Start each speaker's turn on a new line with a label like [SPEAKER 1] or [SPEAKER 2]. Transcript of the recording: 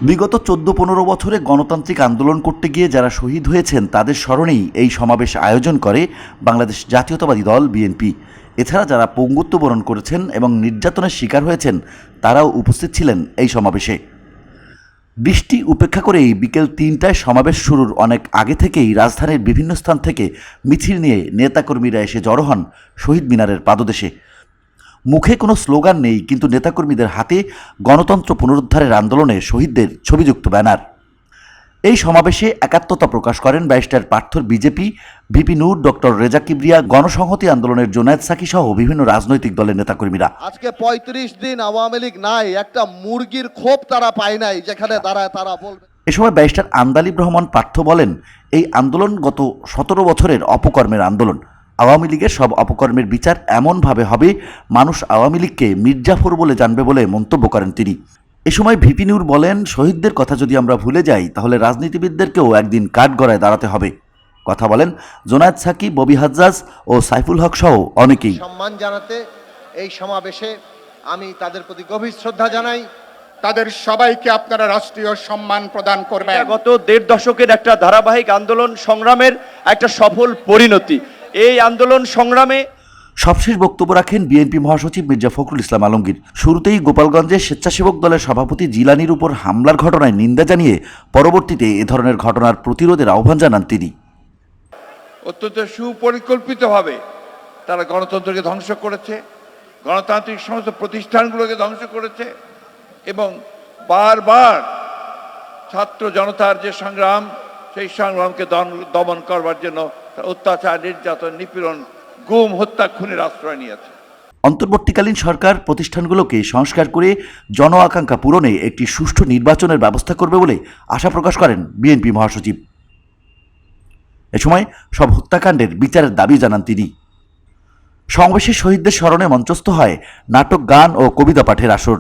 [SPEAKER 1] বিগত ১৪-১৫ বছরে গণতান্ত্রিক আন্দোলন করতে গিয়ে যারা শহীদ হয়েছেন তাদের স্মরণেই এই সমাবেশ আয়োজন করে বাংলাদেশ জাতীয়তাবাদী দল বিএনপি। এছাড়া যারা পঙ্গুত্ব বরণ করেছেন এবং নির্যাতনের শিকার হয়েছেন তারাও উপস্থিত ছিলেন এই সমাবেশে। বৃষ্টি উপেক্ষা করেই বিকেল ৩টায় সমাবেশ শুরুর অনেক আগে থেকেই রাজধানীর বিভিন্ন স্থান থেকে মিছিল নিয়ে নেতাকর্মীরা এসে জড়ো হন শহীদ মিনারের পাদদেশে। মুখে কোনো স্লোগান নেই, কিন্তু নেতাকর্মীদের হাতে গণতন্ত্র পুনরুদ্ধারের আন্দোলনে শহীদদের ছবিযুক্ত ব্যানার। এই সমাবেশে একাত্মতা প্রকাশ করেন ব্যারিস্টার পার্থর বিজেপি, ভিপি নূর, ডক্টর রেজা কিবরিয়া, গণসংহতি আন্দোলনের জোনায়েদ সাকি সহ বিভিন্ন রাজনৈতিক দলের নেতাকর্মীরা।
[SPEAKER 2] আজকে ৩৫ দিন আওয়ামী লীগ নাই, একটা মুরগির খোপ তারা পায় নাই যেখানে দাঁড়ায় তারা বলবে।
[SPEAKER 1] এ সময় ব্যারিস্টার আন্দালিব রহমান পার্থ বলেন, এই আন্দোলন গত ১৭ বছরের অপকর্মের আন্দোলন। আওয়ামী লীগের সব অপকর্মের বিচার এমনভাবে হবে মানুষ আওয়ামী লীগকে মির্জাফর বলে জানবে বলে মন্তব্য করেন তিনি। এ সময় ভিপি নূর বলেন, শহীদদের কথা যদি আমরা ভুলে যাই তাহলে রাজনীতিবিদদেরকেও একদিন কাঠগড়ায় দাঁড়াতে হবে। কথা বলেন জোনায়েদ সাকি, ববি হাজ্জাজ ও সাইফুল হক সহ অনেকেই।
[SPEAKER 2] সম্মান জানাতে এই সমাবেশে আমি তাদের প্রতি গভীর শ্রদ্ধা জানাই।
[SPEAKER 3] তাদের সবাইকে আপনারা রাষ্ট্রীয় সম্মান প্রদান করবেন।
[SPEAKER 4] গত ১.৫ দশকের একটা ধারাবাহিক আন্দোলন সংগ্রামের একটা সফল পরিণতি। এই আন্দোলন সংগ্রামে
[SPEAKER 1] সবশেষ বক্তব্য রাখেন বিএনপি মহাসচিব মির্জা ফখরুল ইসলাম আলমগীর। শুরুতেই গোপালগঞ্জে স্বেচ্ছাসেবক দলের সভাপতি জিলানির উপর হামলার ঘটনায় নিন্দা জানিয়ে পরবর্তীতে এ ধরনের ঘটনার প্রতিরোধের আহ্বান জানান তিনি।
[SPEAKER 5] অত্যন্ত সুপরিকল্পিতভাবে তারা গণতন্ত্রকে ধ্বংস করেছে, গণতান্ত্রিক সমস্ত প্রতিষ্ঠানগুলোকে ধ্বংস করেছে এবং বারবার ছাত্র জনতার যে সংগ্রাম, সেই সংগ্রামকে দমন করবার জন্য অত্যাচার, নির্যাতন, নিপীড়ন, গুম, হত্যা, খুনের আশ্রয় নিয়েছে।
[SPEAKER 1] অন্তর্বর্তীকালীন সরকার প্রতিষ্ঠানগুলোকে সংস্কার করে জন আকাঙ্ক্ষা পূরণে একটি সুষ্ঠু নির্বাচনের ব্যবস্থা করবে বলে আশা প্রকাশ করেন বিএনপি মহাসচিব। এ সময় সব হত্যাকাণ্ডের বিচারের দাবি জানান তিনি। সমাবেশে শহীদদের স্মরণে মঞ্চস্থ হয় নাটক, গান ও কবিতা পাঠের আসর।